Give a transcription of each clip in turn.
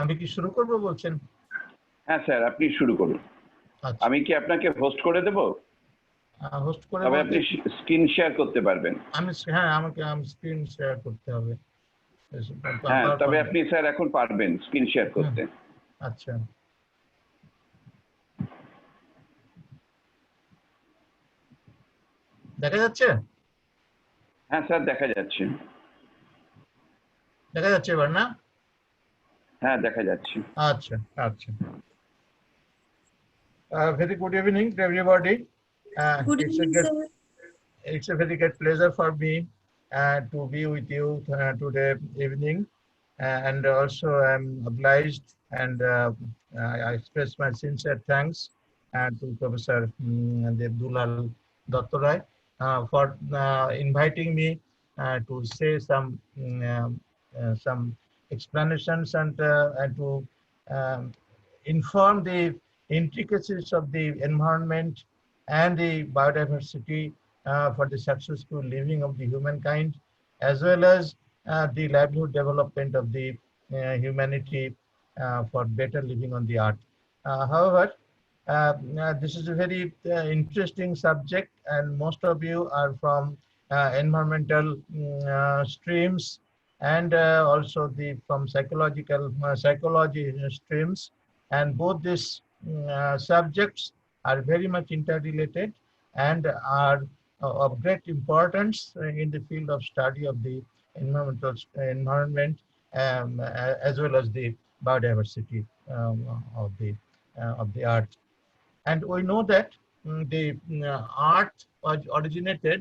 আমি কি শুরু করব বলছেন? হ্যাঁ স্যার, আপনি শুরু করুন। আচ্ছা, আমি কি আপনাকে হোস্ট করে দেব? হোস্ট করে তবে বলতে আপনি স্ক্রিন শেয়ার করতে পারবেন। হ্যাঁ, আমাকে স্ক্রিন শেয়ার করতে হবে। হ্যাঁ, তবে PowerPoint আপনি স্যার এখন পারবেন স্ক্রিন শেয়ার করতে। আচ্ছা, দেখা যাচ্ছে? হ্যাঁ স্যার, দেখা যাচ্ছে। দেখা যাচ্ছে এবার না? হ্যাঁ, দেখা যাচ্ছে। আচ্ছা, আচ্ছা। Very good evening to everybody. Good It's a evening, great, sir. it's a very great pleasure for me to be with you today evening, and also I'm obliged and I express my sincere thanks to Professor Devdulal Dottorai for inviting me to say some explanations and to um, inform the intricacies of the environment and the biodiversity for the successful living of the humankind, as well as the livelihood development of the humanity for better living on the earth. However, this is a very interesting subject, and most of you are from environmental streams and also from psychology streams, and both these subjects are very much interrelated and are of great importance in the field of study of the environment, as well as the biodiversity of the earth. And we know that the earth was originated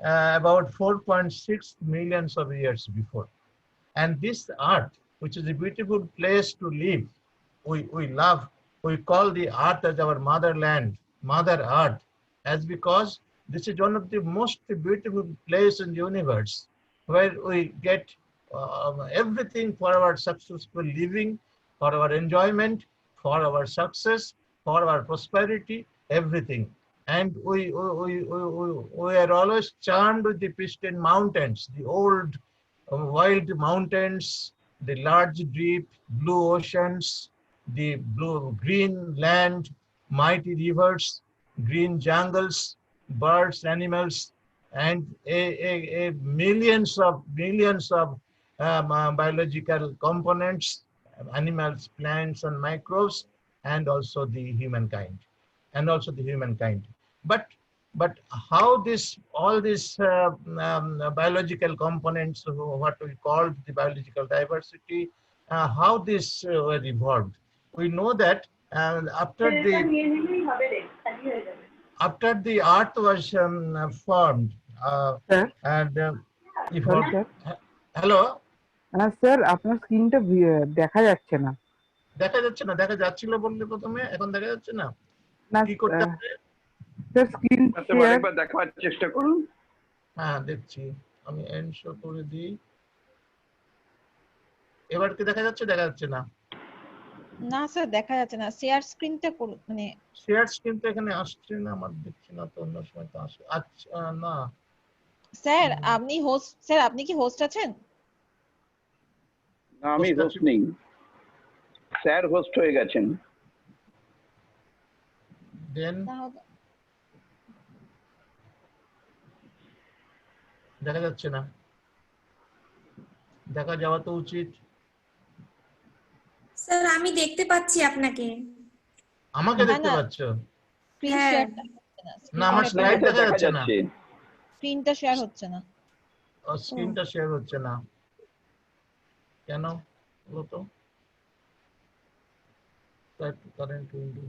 uh, about 4.6 millions of years before. And this earth, which is a beautiful place to live, we love, we call the earth as our motherland, Mother Earth, as because this is one of the most beautiful places in the universe where we get everything for our successful living, for our enjoyment, for our success, for our prosperity, everything. And we are always charmed with the pristine mountains, the old wild mountains, the large deep blue oceans, the green land, mighty rivers, green jungles, birds, animals, and millions of biological components, animals, plants, and microbes, and also the humankind, But how all these biological components, what we call the biological diversity, how this were evolved? We know that after the earth was formed and evolved. Hello, sir আপনার স্ক্রিনটা দেখা যাচ্ছে না। দেখা যাচ্ছে না? দেখা যাচ্ছিল বললে প্রথমে, এখন দেখা যাচ্ছে না? কি করতে হবে স্যার? স্ক্রিন আরেকবার দেখার চেষ্টা করুন। হ্যাঁ, দেখছি, আমি এন্ড শো করে দিই। এবার কি দেখা যাচ্ছে? দেখা যাচ্ছে না? না স্যার, দেখা যাচ্ছে না। শেয়ার স্ক্রিনটা করুন, মানে শেয়ার স্ক্রিন তো এখানে আসছে না, আমার দেখছি না তো, অন্য সময় তো আসে। আচ্ছা, না স্যার আপনি হোস্ট, স্যার আপনি কি হোস্ট আছেন? না, আমি হোস্ট নেই, স্যার হোস্ট হয়ে গেছেন। দেন দেখা যাচ্ছে না? দেখা যাওয়া তো উচিত। স্যার আমি দেখতে পাচ্ছি আপনাকে। আমাকে দেখতে পাচ্ছ? স্ক্রিন শেয়ারটা হচ্ছে না। না, আমার স্লাইড দেখা যাচ্ছে না, স্ক্রিনটা শেয়ার হচ্ছে না। স্ক্রিনটা শেয়ার হচ্ছে না কেন বলো তো? কারেন্ট উইন্ডো,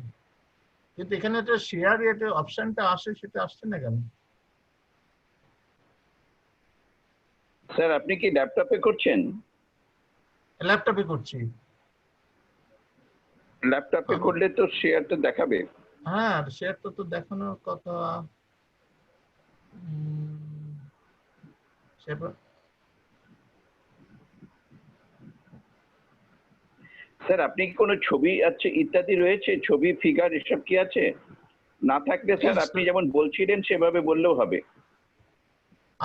কিন্তু এখানে একটা শেয়ার এটা অপশনটা আসে, সেটা আসছে না কেন? স্যার আপনি কি ল্যাপটপে করছেন? ল্যাপটপে করছি। ল্যাপটপে করলে তো শেয়ারটা দেখাবে। হ্যাঁ, শেয়ারটা তো দেখানোর কথা। স্যার আপনি কি কোনো ছবি আছে ইত্যাদি রয়েছে, ছবি ফিগার এসব কি আছে? না থাকলে স্যার আপনি যেমন বলছিলেন সেভাবে বললেও হবে।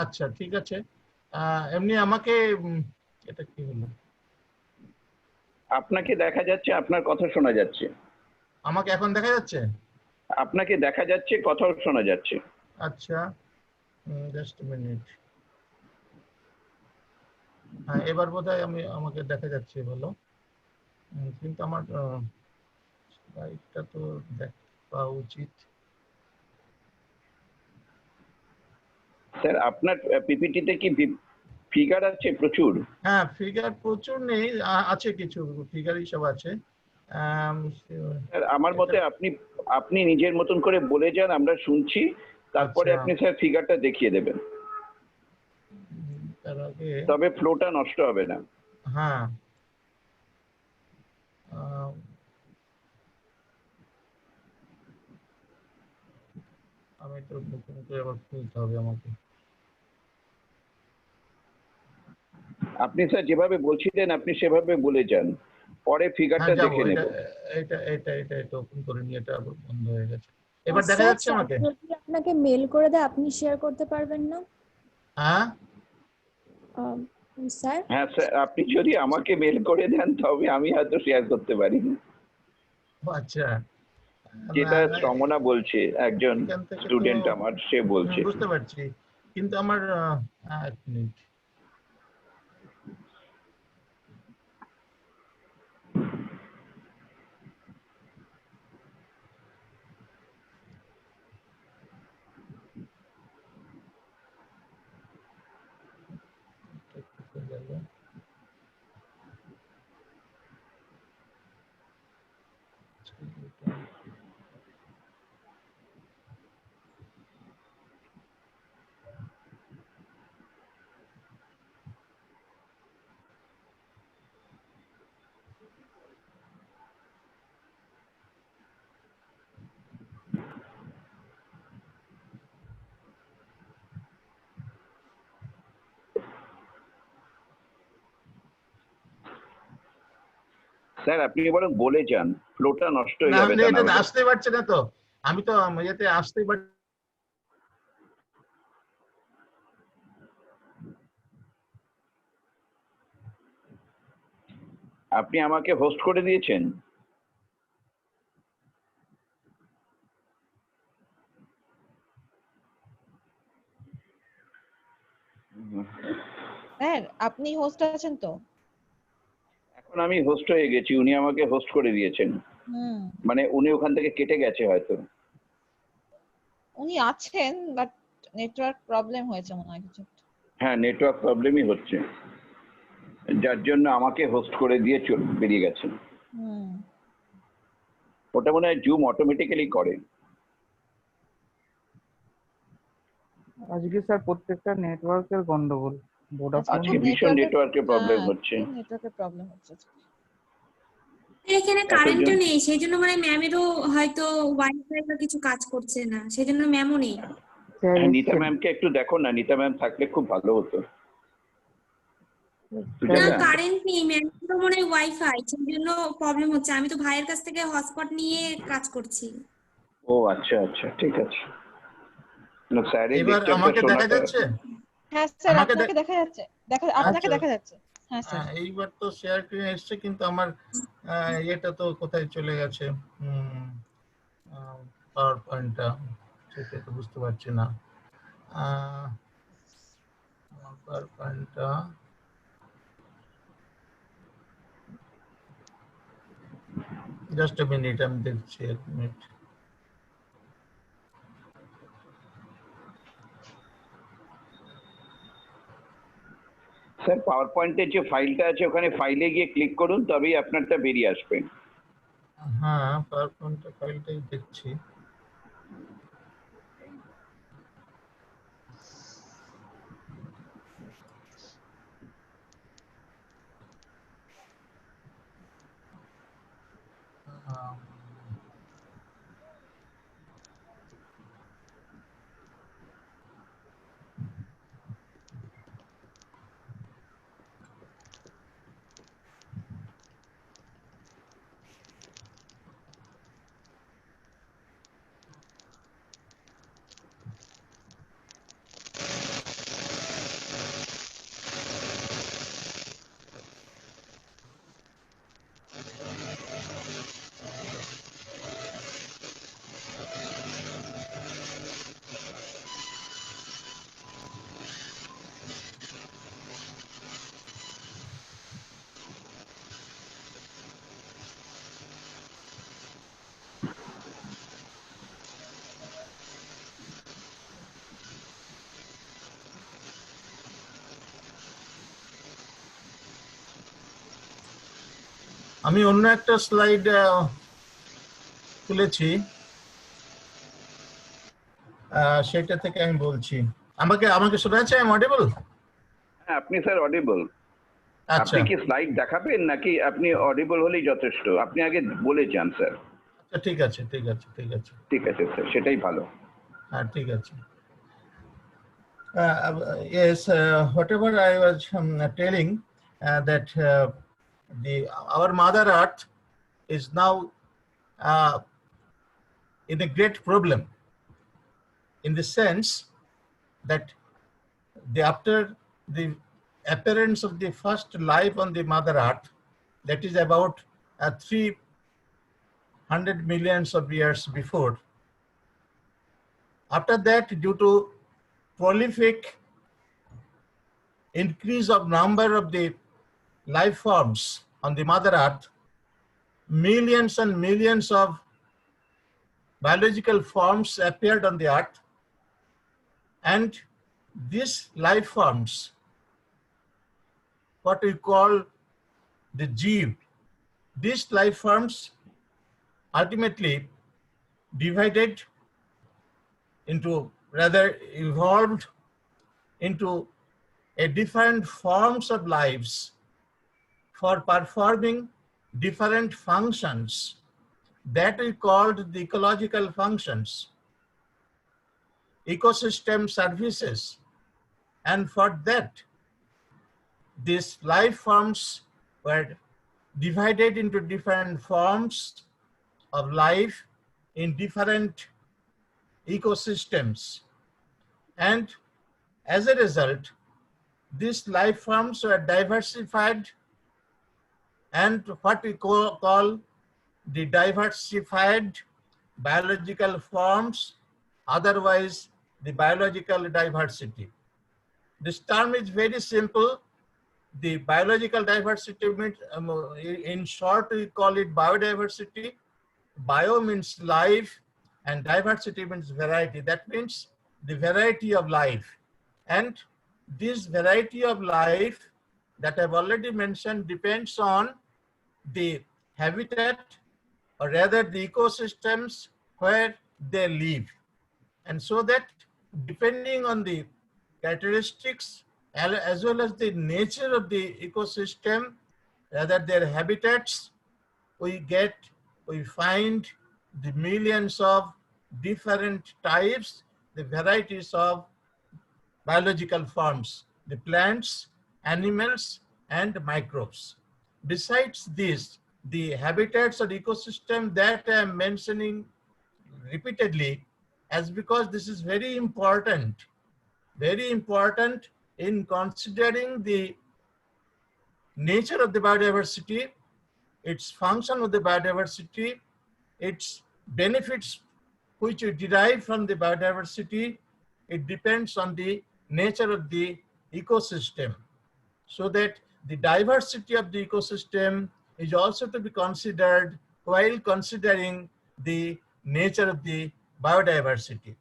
আচ্ছা, ঠিক আছে। এমনি আমাকে এটা কি হলো? আপনাকে দেখা যাচ্ছে, আপনার কথা শোনা যাচ্ছে। আমাকে এখন দেখা যাচ্ছে? আপনাকে দেখা যাচ্ছে, কথাও শোনা যাচ্ছে। আচ্ছা, জাস্ট মিনিট। হ্যাঁ, এবার বোধহয় আমাকে দেখা যাচ্ছে ভালো। কিন্তু আমার স্লাইডটা তো দেখা উচিত। স্যার আপনার পিপিটিতে কি ফিগার আছে প্রচুর? হ্যাঁ, ফিগার প্রচুর নেই, আছে কিছু ফিগার হিসাব আছে। স্যার আমার এটা মতে আপনি আপনি নিজের মতন করে বলে যান, আমরা শুনছি, তারপরে আচ্ছা, আপনি স্যার ফিগারটা দেখিয়ে দেবেন। তার আগে তবে ফ্লোটা নষ্ট হবে না। হ্যাঁ, আহ, আমি তো নতুন করে আবার খুলতে হবে আমাকে। আপনি স্যার যেভাবে বলছিলেন আপনি সেভাবে বলে যান, পরে হ্যাঁ, ফিগারটা যাবো। দেখে এটা নেব। এটা এটা এটা এটা ওপেন করে নিয়ে এটা আবার বন্ধ হয়ে গেছে। এবার দেখা স্যার যাচ্ছে স্যার আমাকে? যদি আপনাকে মেল করে দেয় আপনি শেয়ার করতে পারবেন না? হ্যাঁ, আম, স্যার হ্যাঁ স্যার, আপনি যদি আমাকে মেল করে দেন তবে আমি হয়তো শেয়ার করতে পারি। ও আচ্ছা। না, যেটা না, শ্রমনা বলছে, একজন এখান থেকে তো স্টুডেন্ট আমার, সে বলছে। বুঝতে পারছি, কিন্তু আমার এক মিনিট। স্যার আপনি বরং বলে যান, ফ্লোটা নষ্ট না, হয়ে যাবে তা না এটা হলে। আসতে পারছে না তো। আমি তো ইয়েতে আসতেই পারছি। আপনি আমাকে হোস্ট করে দিয়েছেন? স্যার আপনি হোস্ট আছেন তো? এখন আমি হোস্ট হয়ে গেছি, উনি আমাকে হোস্ট করে দিয়েছেন। হুম, মানে উনি ওখান থেকে কেটে গেছে হয়তো। উনি আছেন বাট নেটওয়ার্ক প্রবলেম হয়েছে মনে হয় কিছু একটা। হ্যাঁ, নেটওয়ার্ক প্রবলেমই হচ্ছে, যার জন্য আমাকে হোস্ট করে দিয়ে বেরিয়ে গেছেন। হুম। ওটা মনে হয় জুম অটোমেটিক্যালি করে। আজকে স্যার প্রত্যেকটা নেটওয়ার্কের গন্ডগোল। ভোডাফোন আজকে ভীষণ নেটওয়ার্কের প্রবলেম হচ্ছে। নেটওয়ার্কের প্রবলেম হচ্ছে। এখানে এতজন কারেন্টও নেই, সেই জন্য মানে ম্যামেরও হয়তো ওয়াইফাই বা কিছু কাজ করছে না, সেই জন্য ম্যামও নেই। স্যার নিতা এসছেন। ম্যামকে একটু দেখো না, নিতা ম্যাম থাকলে খুব ভালো হতো। না, স্যার সুজাতা, কারেন্ট নেই, ম্যামেরও মনে হয় ওয়াইফাই, সেই জন্য প্রবলেম হচ্ছে। আমি তো ভাইয়ের কাছ থেকে হটস্পট নিয়ে কাজ করছি। ও আচ্ছা আচ্ছা, ঠিক আছে। না স্যার, এই এবার লেকচারটা আমাকে দেখা শোনাটা। যাচ্ছে? হ্যাঁ স্যার আমাকে আপনাকে দেখা যাচ্ছে, আপনাকে আচ্ছা, দেখা যাচ্ছে। হ্যাঁ স্যার। এইবার তো শেয়ার স্ক্রিন এসছে, কিন্তু আমার এটা তো কোথায় চলে গেছে? পাওয়ার পয়েন্টটা সেটা তো বুঝতে পারছি না। পাওয়ার পয়েন্টটা জাস্ট এ মিনিট, আমি দেখছি, এক মিনিট। স্যার পাওয়ার পয়েন্টের যে ফাইলটা আছে ওখানে ফাইলে গিয়ে ক্লিক করুন, তবেই আপনারটা বেরিয়ে আসবে। হ্যাঁ, পাওয়ার পয়েন্টটা ফাইলটাই দেখছি। আহ, আমি অন্য একটা স্লাইড তুলেছি, সেটা থেকে আমি বলছি। আমাকে আমাকে শোনা যাচ্ছে? I am audible? হ্যাঁ, আপনি স্যার অডিবল। আচ্ছা আপনি কি স্লাইড দেখাবেন নাকি আপনি অডিবল হলেই যথেষ্ট? আপনি আগে বলে যান স্যার। আচ্ছা, ঠিক আছে ঠিক আছে ঠিক আছে ঠিক আছে স্যার, সেটাই ভালো। হ্যাঁ, ঠিক আছে। Yes, whatever I was telling, that our Mother Earth is now in a great problem, in the sense that after the appearance of the first life on the Mother Earth, that is about 300 millions of years before. After that, due to prolific increase of number of the life forms on the Mother Earth, millions and millions of biological forms appeared on the Earth, and these life forms, what we call the Jeev, these life forms ultimately divided into, rather evolved into a different forms of lives for performing different functions that we called the ecological functions, ecosystem services. And for that, these life forms were divided into different forms of life in different ecosystems. And as a result, these life forms were diversified, and what we call the diversified biological forms, otherwise the biological diversity. This term is very simple. The biological diversity means, in short, we call it biodiversity. Bio means life and diversity means variety. That means the variety of life. And this variety of life that I've already mentioned depends on the habitat, or rather the ecosystems where they live. And so that depending on the characteristics as well as the nature of the ecosystem, rather their habitats, we find the millions of different types, the varieties of biological forms, the plants, animals, and microbes. Besides this, the habitats or ecosystem that I am mentioning repeatedly, as because this is very important in considering the nature of the biodiversity, its function of the biodiversity, its benefits which you derive from the biodiversity. It depends on the nature of the ecosystem, so that the diversity of the ecosystem is also to be considered while considering the nature of the biodiversity.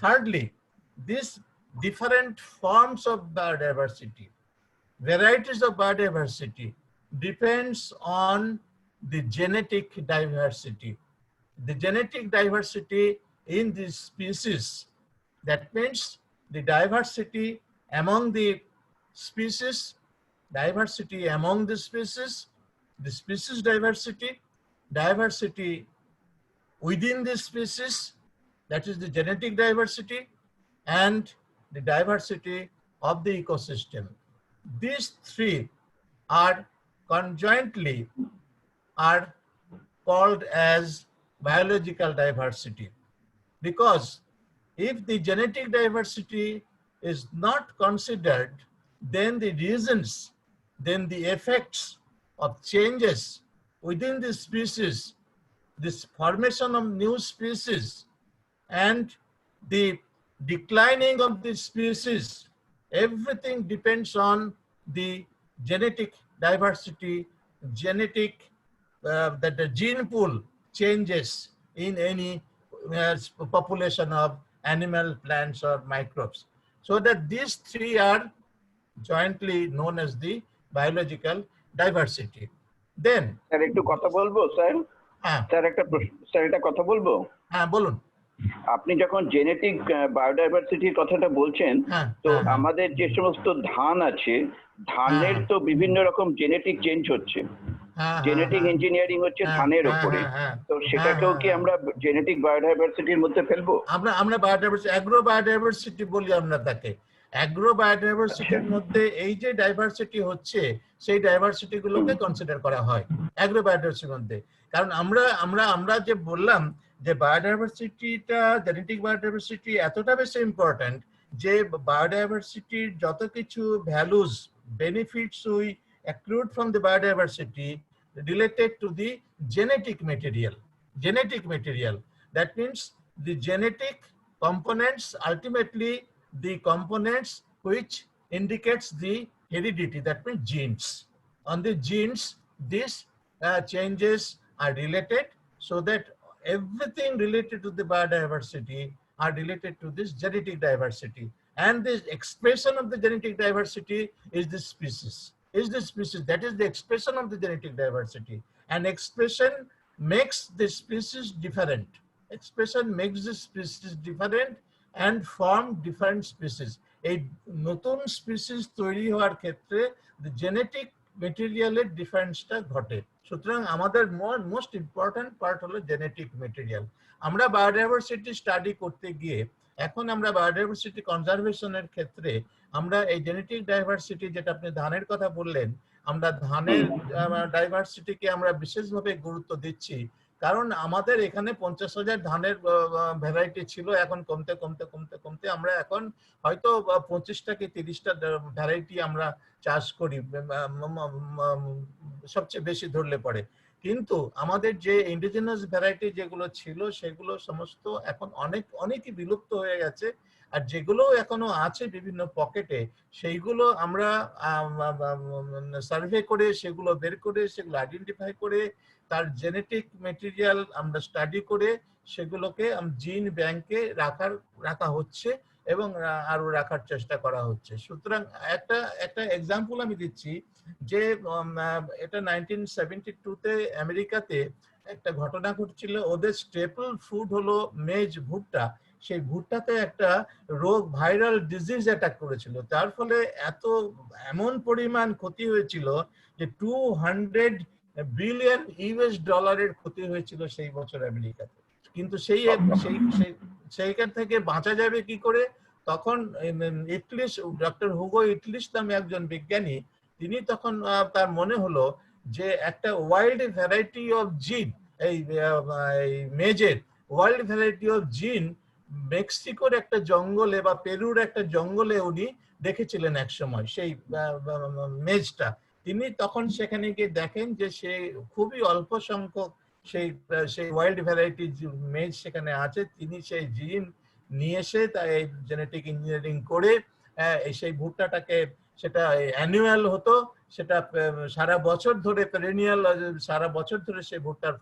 Thirdly, these different forms of biodiversity, varieties of biodiversity, depends on the genetic diversity. The genetic diversity in this species, that means the diversity among the species, diversity among the species diversity, diversity within the species, that is the genetic diversity, and the diversity of the ecosystem. These three are conjointly are called as biological diversity, because if the genetic diversity is not considered, then the reasons, then the effects of changes within the species, this formation of new species and the declining of the species, everything depends on the genetic diversity, that the gene pool changes in any population of animal, plants, or microbes. So that these three are jointly known as the biological diversity. Then sir একটু কথা বলবো sir? হ্যাঁ sir একটা প্রশ্ন, sir একটা কথা বলবো? হ্যাঁ বলুন। আপনি যখন জেনেটিক বায়োডাইভার্সিটির কথাটা বলছেন, হ্যাঁ তো হ্যাঁ হ্যাঁ আমাদের যে সমস্ত ধান আছে, হ্যাঁ ধানের তো বিভিন্ন রকম জেনেটিক চেঞ্জ হচ্ছে, হ্যাঁ হ্যাঁ জেনেটিক হ্যাঁ ইঞ্জিনিয়ারিং হচ্ছে হ্যাঁ ধানের হ্যাঁ ওপরে। হ্যাঁ হ্যাঁ তো হ্যাঁ সেটাকেও হ্যাঁ কি হ্যাঁ আমরা জেনেটিক বায়োডাইভার্সিটির মধ্যে ফেলবো? আমরা বায়োডাইভার্সিটি, অ্যাগ্রো বায়োডাইভার্সিটি বলি আমরা তাকে। অ্যাগ্রো আচ্ছা। বায়োডাইভার্সিটির মধ্যে এই যে ডাইভার্সিটি হচ্ছে সেই ডাইভার্সিটি গুলোকে কনসিডার করা হয় অ্যাগ্রো বায়োডাইভার্সিটির মধ্যে। কারণ আমরা যে বললাম যে বায়োডাইভার্সিটিটা, জেনেটিক বায়োডাইভার্সিটি এতটা বেশি ইম্পর্ট্যান্ট যে বায়োডাইভার্সিটির যত কিছু values, benefits we accrued from the biodiversity related to the genetic material. That means the genetic components, ultimately the components which indicates the heredity, that means genes. On the genes, these changes are related, so that everything related to the biodiversity are related to this genetic diversity. And the expression of the genetic diversity is the species. That is the expression of the genetic diversity. And expression makes the species different. Expression makes the species different and form different species. এই নতুন species তৈরি হওয়ার ক্ষেত্রে genetic মেটেরিয়ালের ডিফারেন্সটা ঘটে। সুতরাং আমাদের most important part হলো জেনেটিক মেটেরিয়াল। আমরা বায়োডাইভার্সিটি স্টাডি করতে গিয়ে এখন আমরা বায়োডাইভার্সিটি কনজারভেশনের ক্ষেত্রে আমরা এই জেনেটিক ডাইভার্সিটি, যেটা আপনি ধানের কথা বললেন, আমরা ধানের ডাইভার্সিটিকে আমরা বিশেষভাবে গুরুত্ব দিচ্ছি। কারণ আমাদের এখানে 50,000 ধানের ভ্যারাইটি ছিল, এখন কমতে কমতে কমতে কমতে আমরা এখন হয়তো 25টা কি 30টা ভ্যারাইটি আমরা চাষ করি সবচেয়ে বেশি ধরলে পড়ে। কিন্তু আমাদের যে ইন্ডিজিনাস ভ্যারাইটি যেগুলো ছিল সেগুলো সমস্ত এখন অনেকই বিলুপ্ত হয়ে গেছে। আর যেগুলো এখনো আছে বিভিন্ন পকেটে, সেইগুলো আমরা সার্ভে করে, সেগুলো বের করে, সেগুলো আইডেন্টিফাই করে, তার জেনেটিক মেটেরিয়াল আমরা স্টাডি করে সেগুলোকে জিন ব্যাংকে রাখা হচ্ছে এবং আরো রাখার চেষ্টা করা হচ্ছে। সুতরাং একটা এক্সাম্পল আমি দিচ্ছি যে এটা 1972-তে আমেরিকাতে একটা ঘটনা ঘটছিল। ওদের স্টেপল ফুড হলো মেজ, ভুট্টা। সেই ভুট্টাতে একটা রোগ, ভাইরাল ডিজিজ অ্যাটাক করেছিল। তার ফলে এমন পরিমাণ ক্ষতি হয়েছিল যে $200 বিলিয়ন ডলারের ক্ষতি হয়েছিল সেই বছর আমেরিকাতে। কিন্তু সেইখান থেকে বাঁচা যাবে কি করে? তখন ইটলিশ, ডক্টর হুগো ইটলিশ নামে একজন বিজ্ঞানী, তিনি তখন তার মনে হলো যে একটা ওয়াইল্ড ভ্যারাইটি অফ জিন, এই মেজের ওয়াইল্ড ভ্যারাইটি অফ জিন মেক্সিকোর একটা জঙ্গলে বা পেরুর একটা জঙ্গলে উনি দেখেছিলেন এক সময় সেই মেজটা। তিনি তখন সেখানে গিয়ে দেখেন যে সে খুবই অল্প সংখ্যক সেই ওয়াইল্ড ভ্যারাইটি মেজ সেখানে আছে। তিনি সেই জিন নিয়ে এসে তাই জেনেটিক ইঞ্জিনিয়ারিং করে সেই ভুট্টাটাকে, সেটা অ্যানুয়াল হতো, সেটা সারা বছর ধরে পেরেনিয়াল, সারা বছর ধরে সেই ভুট্টার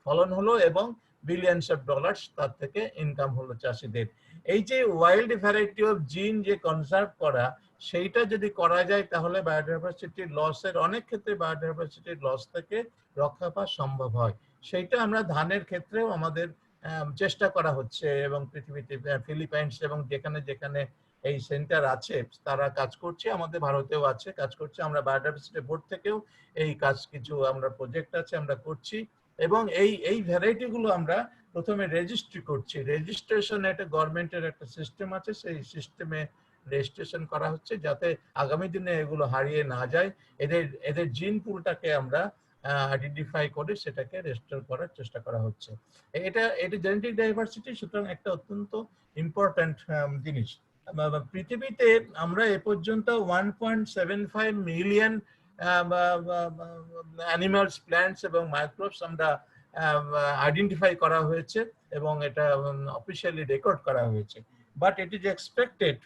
ফলন হলো এবং বিলিয়নস অফ ডলার্স তার থেকে ইনকাম হলো চাষিদের। এই যে ওয়াইল্ড ভ্যারাইটি অফ জিন যে কনজার্ভ করা, সেইটা যদি করা যায় তাহলে বায়োডাইভার্সিটির লসের, অনেক ক্ষেত্রে বায়োডাইভার্সিটির লস থেকে রক্ষা পাওয়া সম্ভব হয়। সেইটা আমরা ধানের ক্ষেত্রেও আমাদের চেষ্টা করা হচ্ছে এবং পৃথিবীতে ফিলিপাইন্স এবং যেখানে যেখানে এই সেন্টার আছে তারা কাজ করছে, আমাদের ভারতেও আছে, কাজ করছে। আমরা বায়োডাইভার্সিটি বোর্ড থেকেও এই কাজ, কিছু আমরা প্রজেক্ট আছে আমরা করছি এবং এই ভ্যারাইটি গুলো আমরা প্রথমে রেজিস্ট্রি করছি। রেজিস্ট্রেশন একটা গভর্নমেন্টের একটা সিস্টেম আছে, সেই সিস্টেমে রেজিস্ট্রেশন করা হচ্ছে যাতে আগামী দিনে এগুলো হারিয়ে না যায়। এদের জিন পুলটাকে আমরা আইডেন্টিফাই করে সেটাকে রেস্টোর করার চেষ্টা করা হচ্ছে। এটা জেনেটিক ডাইভার্সিটি সুতরাং একটা অত্যন্ত ইম্পর্ট্যান্ট জিনিস। পৃথিবীতে আমরা এ পর্যন্ত 1.75 মিলিয়ন অ্যানিমালস, প্ল্যান্টস এবং মাইক্রোবস আমরা আইডেন্টিফাই করা হয়েছে এবং এটা অফিসিয়ালি রেকর্ড করা হয়েছে। But it is expected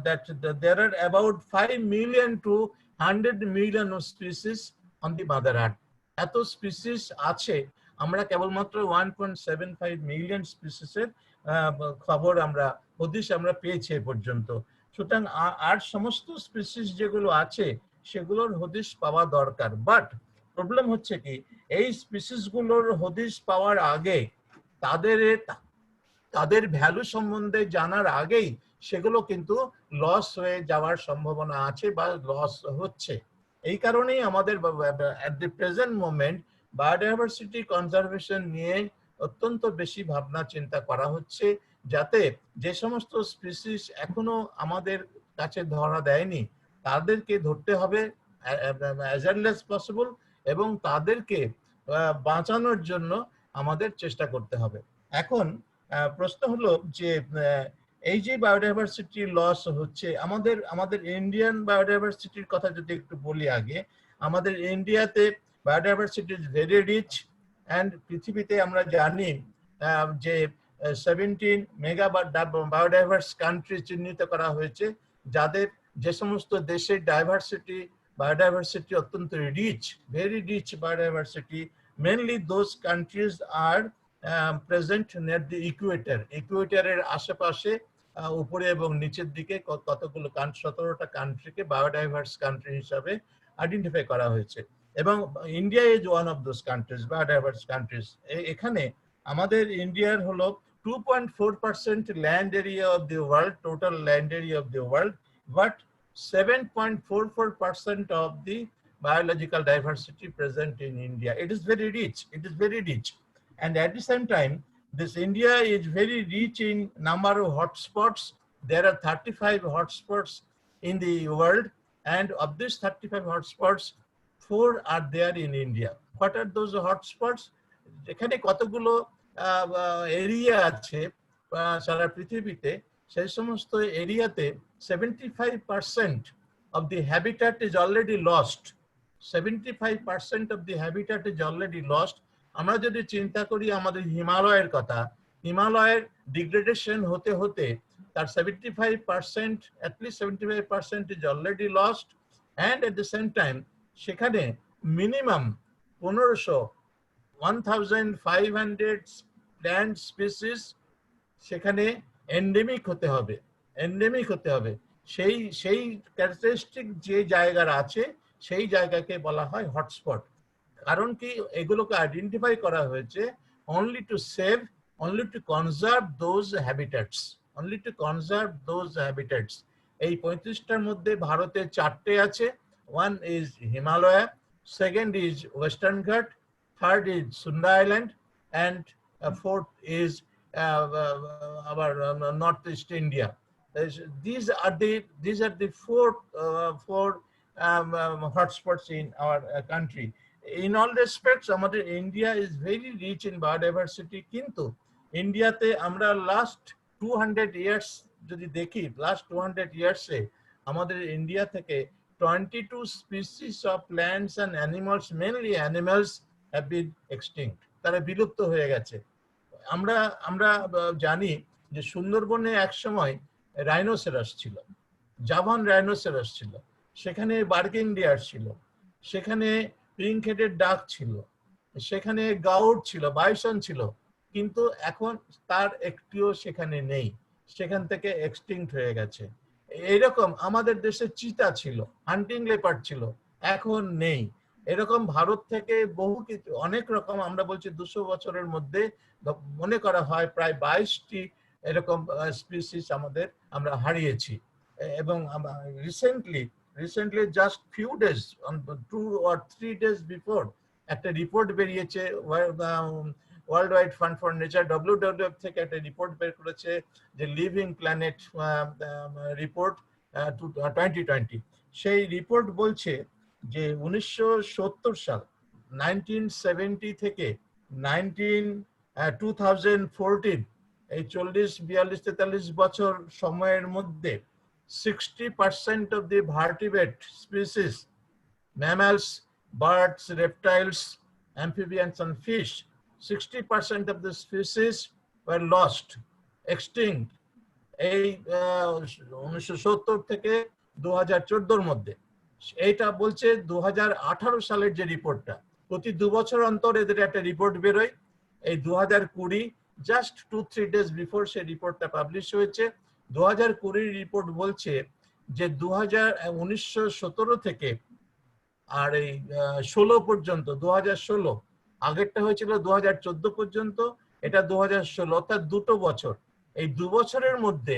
that there are about 5 million to 100 million of species on the mother earth. এত স্পিসিস আছে, আমরা কেবলমাত্র 1.75 মিলিয়ন স্পিসিসের খবর হদিশ আমরা পেয়েছি এ পর্যন্ত। সুতরাং আর সমস্ত স্পিসিস যেগুলো আছে সেগুলোর হদিশ পাওয়া দরকার। বাট প্রবলেম হচ্ছে কি, এই স্পিসিসগুলোর হদিশ পাওয়ার আগে তাদের তাদের ভ্যালু সম্বন্ধে জানার আগেই সেগুলো কিন্তু লস হয়ে যাওয়ার সম্ভাবনা আছে বা লস হচ্ছে। এই কারণেই আমাদের at the present moment biodiversity conservation নিয়ে অত্যন্ত বেশি ভাবনা চিন্তা করা হচ্ছে, যাতে যে সমস্ত স্পিসিস এখনো আমাদের কাছে ধরা দেয়নি তাদেরকে ধরতে হবে অ্যাজ আর্লি অ্যাজ পসিবল, এবং তাদেরকে বাঁচানোর জন্য আমাদের চেষ্টা করতে হবে। এখন প্রশ্ন হলো যে এই যে বায়োডাইভার্সিটি লস হচ্ছে, আমাদের ইন্ডিয়ান বায়োডাইভার্সিটির কথা যদি একটু বলি আগে, আমাদের ইন্ডিয়াতে biodiversity is very rich, and পৃথিবীতে আমরা জানি যে 17 মেগা বায়োডাইভার্স কান্ট্রি চিহ্নিত করা হয়েছে, যাদের যে সমস্ত দেশের বায়োডাইভার্সিটি অত্যন্ত rich, very rich biodiversity, mainly those countries are present near the equator. ইকুয়েটরের আশেপাশে উপরে এবং নিচের দিকে কতগুলো 17টা কান্ট্রিকে বায়োডাইভার্স কান্ট্রি হিসাবে আইডেন্টিফাই করা হয়েছে, এবং India is one of those countries, biodiverse countries. এখানে আমাদের ইন্ডিয়ার হলো 2.4% land area of the world, total land area of the world, but 7.44% of the biological diversity present in India. It is very rich. It is very rich. And at the same time, this India is very rich in number of hotspots. There are 35 hotspots in the world, and of these 35 hotspots, 4 are there in India. What are those hotspots? এখানে কতগুলো area আছে সারা পৃথিবীতে, সেই সমস্ত এরিয়াতে 75% of the habitat is already lost. 75% of the habitat is already lost. আমরা যদি চিন্তা করি আমাদের হিমালয়ের কথা, হিমালয়ের ডিগ্রেডেশন হতে হতে তার 75%, at least 75% is already lost, and at the same time সেখানে মিনিমাম 1500 প্ল্যান্ট স্পিসিস সেখানে এন্ডেমিক হতে হবে, এন্ডেমিক হতে হবে। সেই ক্যারেক্টারিস্টিক যে জায়গার আছে সেই জায়গাকে বলা হয় হটস্পট। কারণ কি, এগুলোকে আইডেন্টিফাই করা হয়েছে only to save, only to conserve those habitats, only to conserve those habitats. এই 35টার মধ্যে ভারতে 4টে আছে। One is Himalaya, second is Western Ghat, third is Sunda Island, and fourth is our Northeast India. These are the four hotspots in our country. In all respects, আমাদের India is very rich in biodiversity, কিন্তু ইন্ডিয়াতে আমরা last 200 years যদি দেখি, last 200 years-এ আমাদের India থেকে 22 species of plants and animals, mainly animals, have been extinct. তারা বিলুপ্ত হয়ে গেছে। আমরা জানি যে সুন্দরবনে একসময় রাইনোসেরাস ছিল, জাভান রাইনোসেরাস ছিল, সেখানে বার্কিং ডিয়ার ছিল, সেখানে পিঙ্ক হেডেড ডাক ছিল, সেখানে গাউট ছিল, বাইসন ছিল, কিন্তু এখন তার একটিও সেখানে নেই, সেখান থেকে এক্সটিংক্ট হয়ে গেছে। এইরকম আমাদের দেশে চিতা ছিল, হান্টিং লেপার্ড ছিল, এখন নেই। এরকম ভারত থেকে বহু কিছু, অনেক রকম, আমরা বলছি 200 বছরের মধ্যে মনে করা হয় প্রায় 22টি এরকম স্পিসিস আমরা হারিয়েছি। এবং recently just few days, 2 or 3 days before, একটা রিপোর্ট বেরিয়েছে, world wide fund for nature WWF থেকে একটা রিপোর্ট বের করেছে, যে লিভিং প্ল্যানেট রিপোর্ট 2020। সেই রিপোর্ট বলছে যে 1970 সাল, 1970 থেকে 2014, এই 40, 42, 43 বছর সময়ের মধ্যে 60% of the vertebrate species, mammals, birds, reptiles, amphibians and fish, 60% of the species were lost, extinct, এই 1970 থেকে 2014-র মধ্যে। এইটা বলছে 2018 সালের যে রিপোর্টটা, প্রতি 2 বছর অন্তর এদের একটা রিপোর্ট বেরোয়। এই 2020 জাস্ট 2-3 days বিফোর সেই রিপোর্টটা পাবলিশ হয়েছে। 2020 রিপোর্ট বলছে যে 1917 থেকে আর এই 16 পর্যন্ত 2016, আগেরটা হয়েছিল 2014 পর্যন্ত, এটা 2016, অর্থাৎ 2 বছর। এই 2 বছরের মধ্যে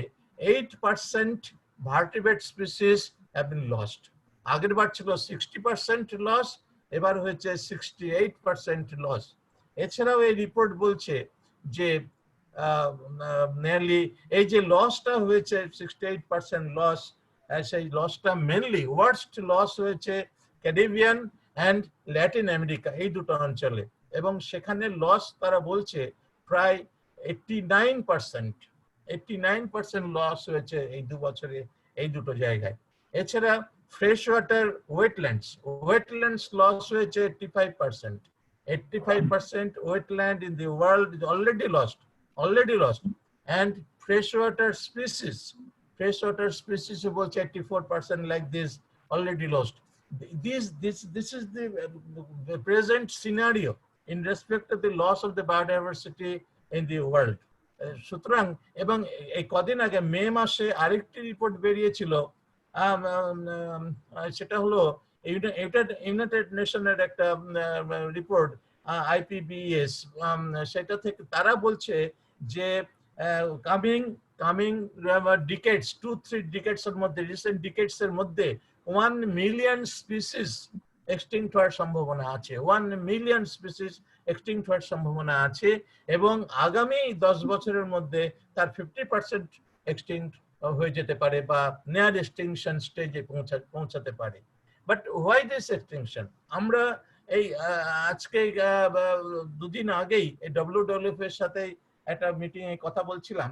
8% vertebrate species have been lost. আগের বার ছিল 60% লস, এবার হয়েছে 68% লস। এছাড়াও এই রিপোর্ট বলছে যে নিয়ারলি এই যে লসটা হয়েছে 68% লস, সেই লসটা মেনলি ওয়ার্স্ট লস হয়েছে ক্যারিবিয়ান অ্যান্ড ল্যাটিন আমেরিকা, এই দুটো অঞ্চলে। এবং সেখানে লস তারা বলছে প্রায় 89% লস হয়েছে এই 2 বছরে এই দুটো জায়গায়। এছাড়া ফ্রেশ ওয়াটার ওয়েটল্যান্ডস লস হয়েছে 85%। 85% wetland in the world is already lost. And freshwater species বলছে 84% like this already lost. This is the present scenario in respect to the loss of the biodiversity in the world. সুতরাং এবং এই কদিন আগে মে মাসে আরেকটি report বেরিয়েছিল, সেটা হলো ইউনাইটেড নেশনের একটা রিপোর্ট, IPBES, সেটা থেকে তারা বলছে যে কামিং ডিকেডস, 2-3 ডিকেডস এর মধ্যে, রিসেন্ট ডিকেডস এর মধ্যে 1 মিলিয়ন স্পিসিস এক্সটিংক্ট হওয়ার সম্ভাবনা আছে। 1 মিলিয়ন স্পিসিস এক্সটিংক্ট হওয়ার সম্ভাবনা আছে এবং আগামী 10 বছরের মধ্যে তার 50% এক্সটিংক্ট হয়ে যেতে পারে বা নিয়ার এক্সটিংশন স্টেজে পৌঁছাতে পারে। But why this extinction? আমরা এই আজকে 2 দিন আগেই WWF এর সাথে একটা মিটিং এ কথা বলছিলাম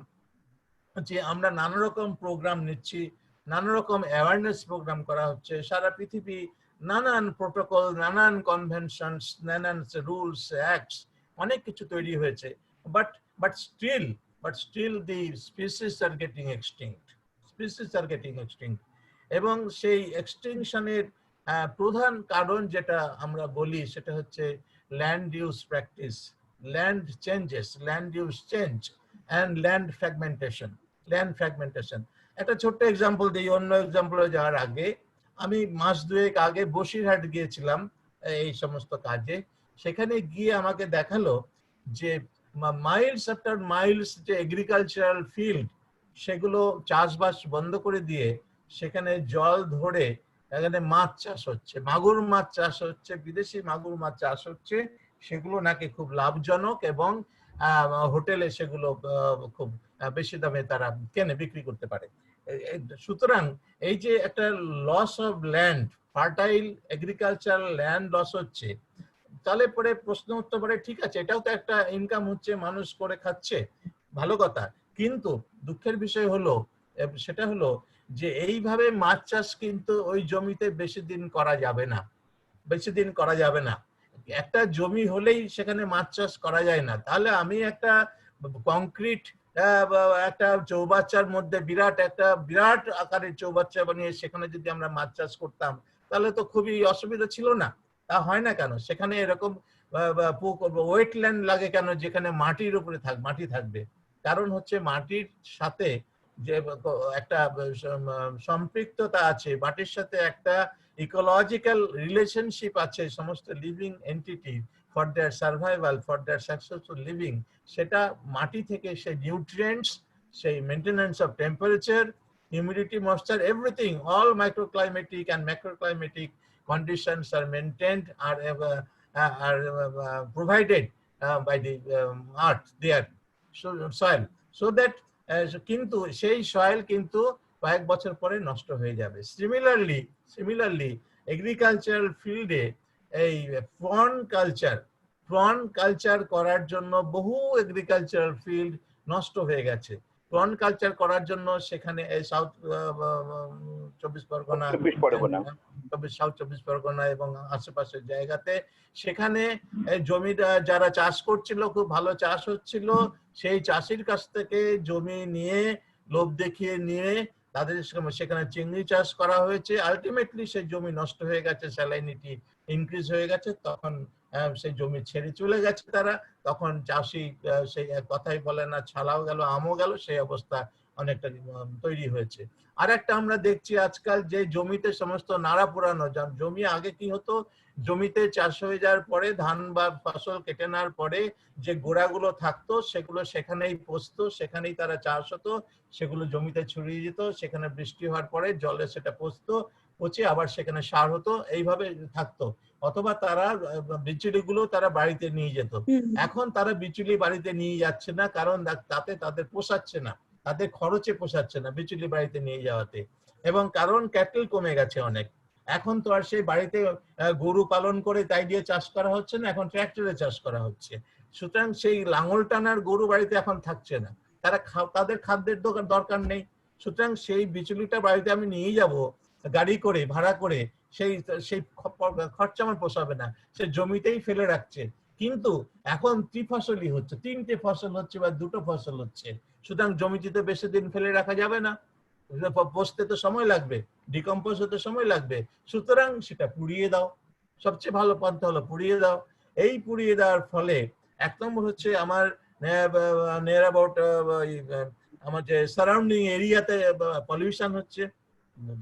যে আমরা নানা রকম প্রোগ্রাম নিচ্ছি, নানা রকম অ্যাওয়ারনেস প্রোগ্রাম করা হচ্ছে সারা পৃথিবী, নানান প্রোটোকল, নানান কনভেনশনস, নানান রুলস, অ্যাক্টস, অনেক কিছু তৈরি হয়েছে। But still the species are getting extinct. এবং সেই এক্সটিংশনের প্রধান কারণ যেটা আমরা বলি সেটা হচ্ছে land use practice, land use change and land fragmentation. একটা ছোট্ট এক্সাম্পল দিই, অন্য এক্সাম্পলে যাওয়ার আগে। আমি মাস 2 আগে বসিরহাট গিয়েছিলাম এই সমস্ত কাজে। সেখানে গিয়ে আমাকে দেখালো যে মাইলস আফটার মাইলস যে এগ্রিকালচারাল ফিল্ড, সেগুলো চাষবাস বন্ধ করে দিয়ে সেখানে জল ধরে এখানে মাছ চাষ হচ্ছে, মাগুর মাছ চাষ হচ্ছে, বিদেশি মাগুর মাছ চাষ হচ্ছে। সেগুলো নাকি খুব লাভজনক এবং হোটেলে সেগুলো খুব বেশি দামে তারা বিক্রি করতে পারে। সুতরাং এই যে একটা loss of land, fertile agricultural land loss হচ্ছে, তাহলে পরে প্রশ্ন উঠতে পারে ঠিক আছে, এটাও তো একটা ইনকাম হচ্ছে, মানুষ করে খাচ্ছে, ভালো কথা। কিন্তু দুঃখের বিষয় হলো সেটা হলো যে এইভাবে মাছ চাষ কিন্তু ওই জমিতে বেশি দিন করা যাবে না। একটা জমি হলেই সেখানে মাছ চাষ করা যায় না। তাহলে আমি একটা কংক্রিট একটা চৌবাচ্চার মধ্যে বিরাট আকারের চৌবাচ্চা বানিয়ে সেখানে যদি আমরা মাছ চাষ করতাম তাহলে তো খুবই অসুবিধা ছিল না। তা হয় না কেন? সেখানে এরকম ওয়েটল্যান্ড লাগে কেন যেখানে মাটির উপরে মাটি থাকবে? কারণ হচ্ছে মাটির সাথে যে একটা সম্পৃক্ততা আছে, মাটির সাথে একটা ইকোলজিক্যাল রিলেশনশিপ আছে সমস্ত living entity for their survival, for their successful living. সেটা মাটি থেকে সেই নিউট্রিয়েন্টস, সেই maintenance of temperature, humidity, moisture, everything, all microclimatic and macroclimatic conditions are maintained, are provided by the earth there, soil, so that কিন্তু সেই soil কিন্তু কয়েক বছর পরে নষ্ট হয়ে যাবে। সিমিলারলি এগ্রিকালচারাল ফিল্ডে এই প্রন কালচার করার জন্য বহু এগ্রিকালচারাল ফিল্ড নষ্ট হয়ে গেছে। প্রন কালচার করার জন্য সেখানে সাউথ 24 পরগনা এবং আশেপাশের জায়গাতে সেখানে জমিটা যারা চাষ করছিল, খুব ভালো চাষ হচ্ছিল, সেই চাষির কাছ থেকে জমি নিয়ে, লোভ দেখিয়ে নিয়ে তাদের সেখানে চিংড়ি চাষ করা হয়েছে। আলটিমেটলি সেই জমি নষ্ট হয়ে গেছে, স্যালাইনিটি ইনক্রিজ হয়ে গেছে, তখন সেই জমি ছেড়ে চলে গেছে তারা। তখন চাষি সেই কথাই বলে না, ছালাও গেল আমও গেল, সেই অবস্থা অনেকটা তৈরি হয়েছে। আর একটা আমরা দেখছি আজকাল যে জমিতে সমস্ত নাড়া পোড়ানো, জমি আগে কি হতো, জমিতে চাষ হয়ে যাওয়ার পরে ধান বা ফসল কেটে নেওয়ার পরে যে গোড়াগুলো থাকতো সেগুলো সেখানেই পচতো, সেখানেই তারা চাষ হতো, সেগুলো জমিতে ছড়িয়ে যেত, সেখানে বৃষ্টি হওয়ার পরে জলে সেটা পচতো, পচে আবার সেখানে সার হতো, এইভাবে থাকতো। অথবা তারা বিচুলিগুলো তারা বাড়িতে নিয়ে যেত। এখন তারা বিচুলি বাড়িতে নিয়ে যাচ্ছে না, কারণ তাতে তাদের পোষাচ্ছে না, তাদের খরচে পোষাচ্ছে না বিচুলি বাড়িতে নিয়ে যাওয়াতে। এবং কারণ ক্যাটেল কমে গেছে অনেক, এখন তো আর সেই বাড়িতে গরু পালন করে তাই দিয়ে চাষ করা হচ্ছে না, এখন ট্র্যাক্টরে চাষ করা হচ্ছে। সুতরাং সেই লাঙল টানার গরু বাড়িতে এখন থাকছে না, তারা তাদের খাদ্যের দরকার নেই। সুতরাং সেই বিচুলিটা বাড়িতে আমি নিয়ে যাব গাড়ি করে, ভাড়া করে, সেই সেই খরচা আমার পোষাবে না, সে জমিতেই ফেলে রাখছে। কিন্তু এখন ত্রিফসলি হচ্ছে, 3টে ফসল হচ্ছে বা 2টো ফসল হচ্ছে, সুতরাং জমিতে বেশি দিন ফেলে রাখা যাবে না, বসতে তো সময় লাগবে, ডিকম্পোজ হতে সময় লাগবে। সুতরাং সেটা পুড়িয়ে দাও, সবচেয়ে ভালো পন্থা হলো পুড়িয়ে দাও। এই পুড়িয়ে দেওয়ার ফলে এক নম্বর হচ্ছে আমার নিয়ার অ্যাবাউট আমার যে সারাউন্ডিং এরিয়াতে পলিউশন হচ্ছে,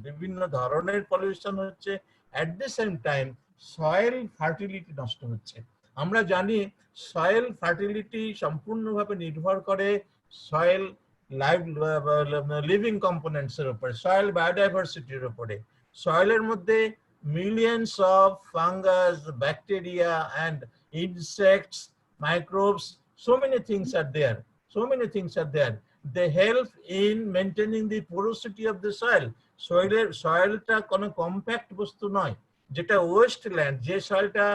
বিভিন্ন ধরনের পলিউশন হচ্ছে। At the same time soil fertility নষ্ট হচ্ছে। আমরা জানি সয়েল ফার্টিলিটি সম্পূর্ণভাবে নির্ভর করে সয়েল লিভিং কম্পোনেন্টস এর উপরে, সয়েল বায়োডাইভার্সিটির উপরে। সয়েলের মধ্যে millions of fungus, bacteria and insects, microbes, so many things are there, so many things are there. They help in maintaining the porosity of the soil. সয়েলটা কোনো compact বস্তু নয়, যেটা wasteland, যে সয়েলটা